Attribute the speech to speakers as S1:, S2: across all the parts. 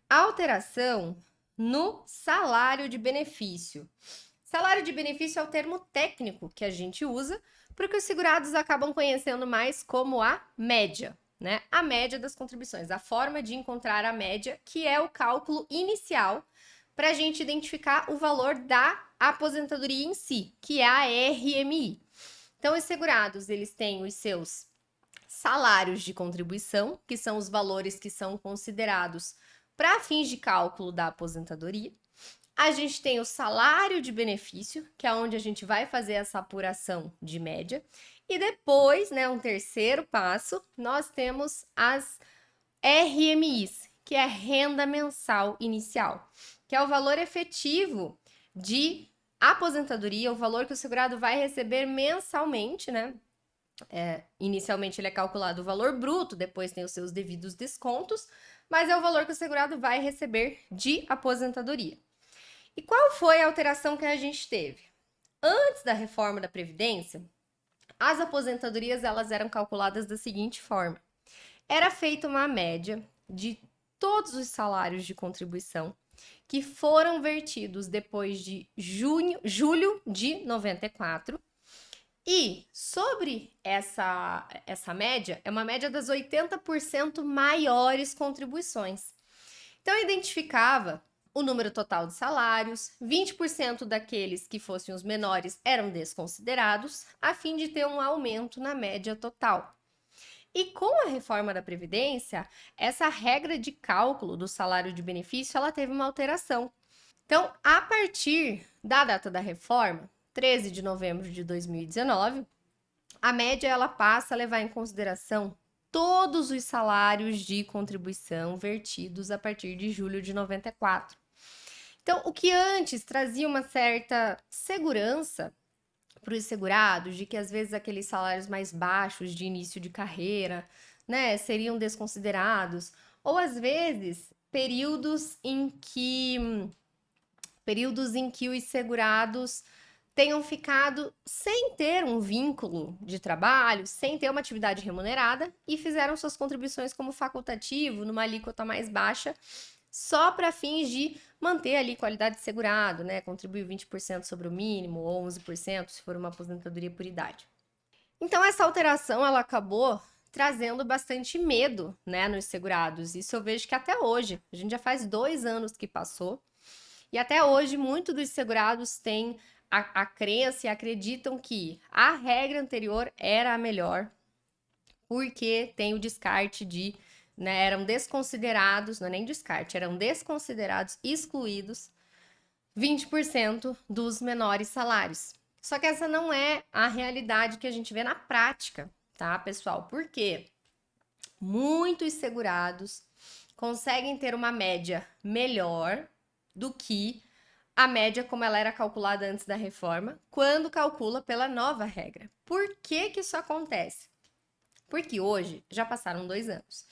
S1: Alteração no salário de benefício. Salário de benefício é o termo técnico que a gente usa, porque os segurados acabam conhecendo mais como a média, né? A média das contribuições, a forma de encontrar a média, que é o cálculo inicial para a gente identificar o valor da aposentadoria em si, que é a RMI. Então, os segurados, eles têm os seus salários de contribuição, que são os valores que são considerados para fins de cálculo da aposentadoria. A gente tem o salário de benefício, que é onde a gente vai fazer essa apuração de média. E depois, né, um terceiro passo, nós temos as RMIs, que é renda mensal inicial, que é o valor efetivo de aposentadoria, o valor que o segurado vai receber mensalmente, né? Inicialmente ele é calculado o valor bruto, depois tem os seus devidos descontos, mas é o valor que o segurado vai receber de aposentadoria. E qual foi a alteração que a gente teve? Antes da reforma da Previdência, as aposentadorias elas eram calculadas da seguinte forma: era feita uma média de todos os salários de contribuição que foram vertidos depois de julho de 94. E sobre essa média, é uma média das 80% maiores contribuições. Então, identificava o número total de salários, 20% daqueles que fossem os menores eram desconsiderados, a fim de ter um aumento na média total. E com a reforma da Previdência, essa regra de cálculo do salário de benefício, ela teve uma alteração. Então, a partir da data da reforma, 13 de novembro de 2019, a média ela passa a levar em consideração todos os salários de contribuição vertidos a partir de julho de 94. Então, o que antes trazia uma certa segurança para os segurados, de que às vezes aqueles salários mais baixos de início de carreira, né, seriam desconsiderados, ou às vezes períodos em que os segurados tenham ficado sem ter um vínculo de trabalho, sem ter uma atividade remunerada e fizeram suas contribuições como facultativo, numa alíquota mais baixa, só para fins de manter ali qualidade de segurado, né? Contribuir 20% sobre o mínimo ou 11% se for uma aposentadoria por idade. Então essa alteração ela acabou trazendo bastante medo, né, nos segurados. Isso eu vejo que até hoje, a gente já faz 2 anos que passou, e até hoje muitos dos segurados têm a crença e acreditam que a regra anterior era a melhor, porque tem o descarte de, né, eram desconsiderados, não é nem descarte, eram desconsiderados, excluídos 20% dos menores salários. Só que essa não é a realidade que a gente vê na prática, tá, pessoal? Por quê? Muitos segurados conseguem ter uma média melhor do que a média como ela era calculada antes da reforma, quando calcula pela nova regra. Por que que isso acontece? Porque hoje já passaram 2 anos.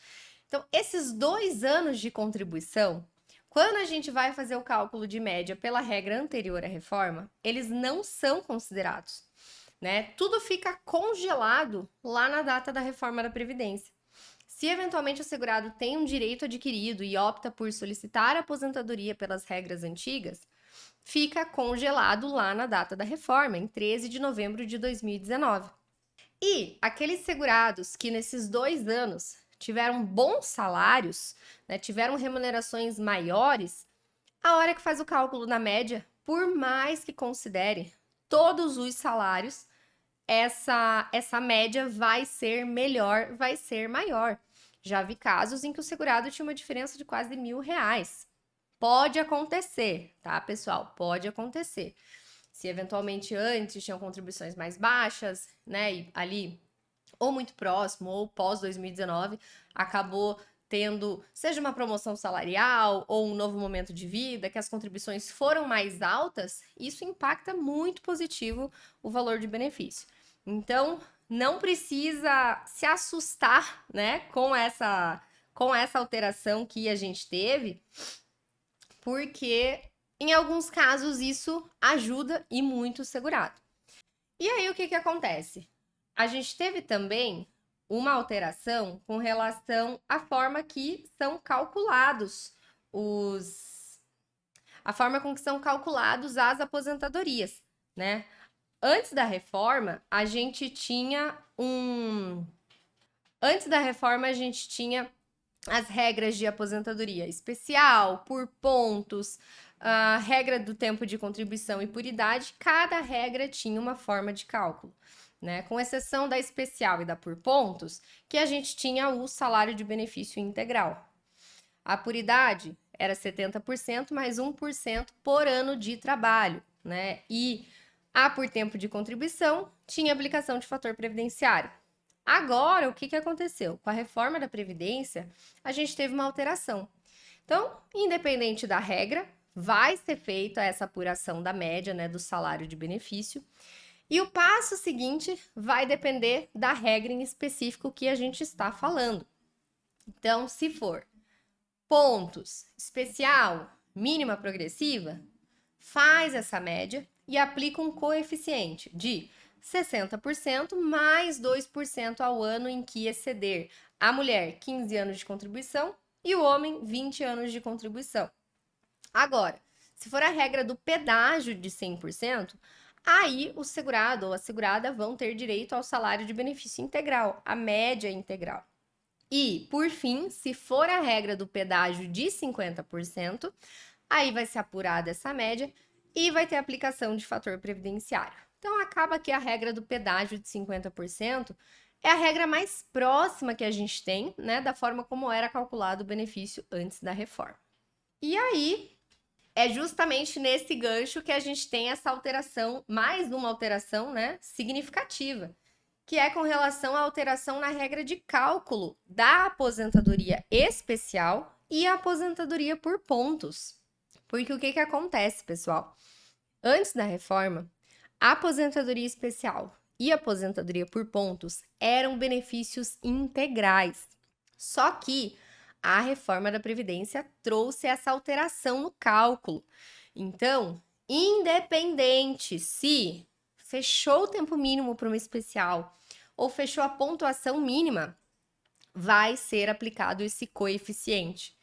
S1: Então, esses 2 anos de contribuição, quando a gente vai fazer o cálculo de média pela regra anterior à reforma, eles não são considerados, né? Tudo fica congelado lá na data da reforma da Previdência. Se eventualmente o segurado tem um direito adquirido e opta por solicitar a aposentadoria pelas regras antigas, fica congelado lá na data da reforma, em 13 de novembro de 2019. E aqueles segurados que nesses 2 anos tiveram bons salários, né, tiveram remunerações maiores, a hora que faz o cálculo na média, por mais que considere todos os salários, essa média vai ser melhor, vai ser maior. Já vi casos em que o segurado tinha uma diferença de quase R$ 1.000. Pode acontecer, tá, pessoal? Pode acontecer. Se eventualmente antes tinham contribuições mais baixas, né, e ali ou muito próximo ou pós 2019, acabou tendo, seja uma promoção salarial ou um novo momento de vida, que as contribuições foram mais altas, isso impacta muito positivo o valor de benefício. Então, não precisa se assustar, né, com essa alteração que a gente teve, porque em alguns casos isso ajuda e muito o segurado. E aí o que que acontece? A gente teve também uma alteração com relação à forma que são calculados a forma com que são calculados as aposentadorias, né? Antes da reforma, a gente tinha as regras de aposentadoria especial, por pontos, a regra do tempo de contribuição e por idade. Cada regra tinha uma forma de cálculo, né? Com exceção da especial e da por pontos, que a gente tinha o salário de benefício integral. A por idade era 70% mais 1% por ano de trabalho, né? E a por tempo de contribuição tinha aplicação de fator previdenciário. Agora, o que aconteceu? Com a reforma da Previdência, a gente teve uma alteração. Então, independente da regra, vai ser feita essa apuração da média, né, do salário de benefício. E o passo seguinte vai depender da regra em específico que a gente está falando. Então, se for pontos, especial, mínima progressiva, faz essa média e aplica um coeficiente de 60% mais 2% ao ano em que exceder a mulher 15 anos de contribuição e o homem 20 anos de contribuição. Agora, se for a regra do pedágio de 100%, aí o segurado ou a segurada vão ter direito ao salário de benefício integral, a média integral. E, por fim, se for a regra do pedágio de 50%, aí vai ser apurada essa média e vai ter aplicação de fator previdenciário. Então, acaba que a regra do pedágio de 50% é a regra mais próxima que a gente tem, né, da forma como era calculado o benefício antes da reforma. E aí, é justamente nesse gancho que a gente tem essa alteração, mais uma alteração, né, significativa, que é com relação à alteração na regra de cálculo da aposentadoria especial e a aposentadoria por pontos. Porque o que acontece, pessoal? Antes da reforma, a aposentadoria especial e a aposentadoria por pontos eram benefícios integrais. Só que a reforma da Previdência trouxe essa alteração no cálculo. Então, independente se fechou o tempo mínimo para uma especial ou fechou a pontuação mínima, vai ser aplicado esse coeficiente.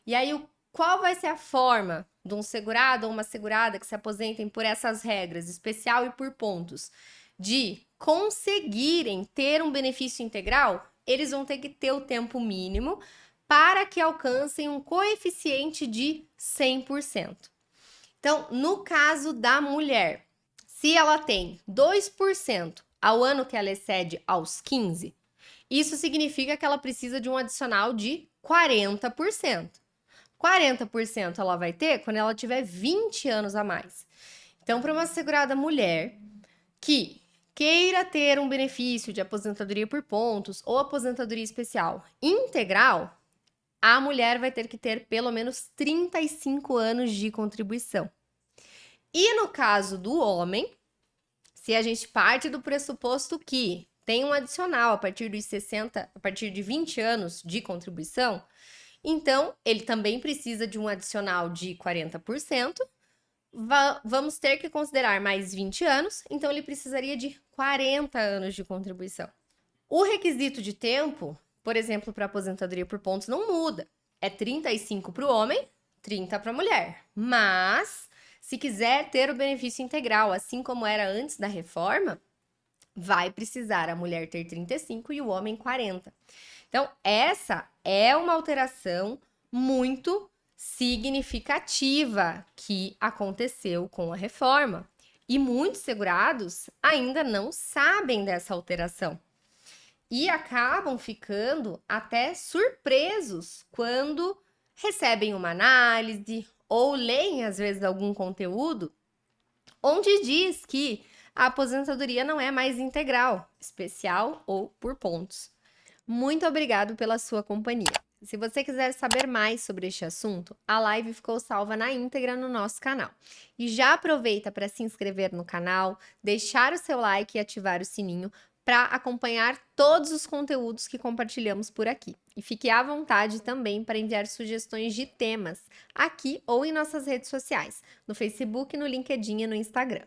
S1: E aí, qual vai ser a forma de um segurado ou uma segurada que se aposentem por essas regras, especial e por pontos, de conseguirem ter um benefício integral? Eles vão ter que ter o tempo mínimo para que alcancem um coeficiente de 100%. Então, no caso da mulher, se ela tem 2% ao ano que ela excede aos 15, isso significa que ela precisa de um adicional de 40%. 40% ela vai ter quando ela tiver 20 anos a mais. Então, para uma segurada mulher que queira ter um benefício de aposentadoria por pontos ou aposentadoria especial integral, a mulher vai ter que ter pelo menos 35 anos de contribuição. E no caso do homem, se a gente parte do pressuposto que tem um adicional a partir de 20 anos de contribuição, então ele também precisa de um adicional de 40%. Vamos ter que considerar mais 20 anos, então ele precisaria de 40 anos de contribuição. O requisito de tempo, por exemplo, para aposentadoria por pontos, não muda. É 35 para o homem, 30 para a mulher. Mas, se quiser ter o benefício integral, assim como era antes da reforma, vai precisar a mulher ter 35 e o homem 40. Então, essa é uma alteração muito significativa que aconteceu com a reforma. E muitos segurados ainda não sabem dessa alteração. E acabam ficando até surpresos quando recebem uma análise ou leem, às vezes, algum conteúdo onde diz que a aposentadoria não é mais integral, especial ou por pontos. Muito obrigado pela sua companhia. Se você quiser saber mais sobre este assunto, a live ficou salva na íntegra no nosso canal. E já aproveita para se inscrever no canal, deixar o seu like e ativar o sininho para acompanhar todos os conteúdos que compartilhamos por aqui. E fique à vontade também para enviar sugestões de temas aqui ou em nossas redes sociais, no Facebook, no LinkedIn e no Instagram.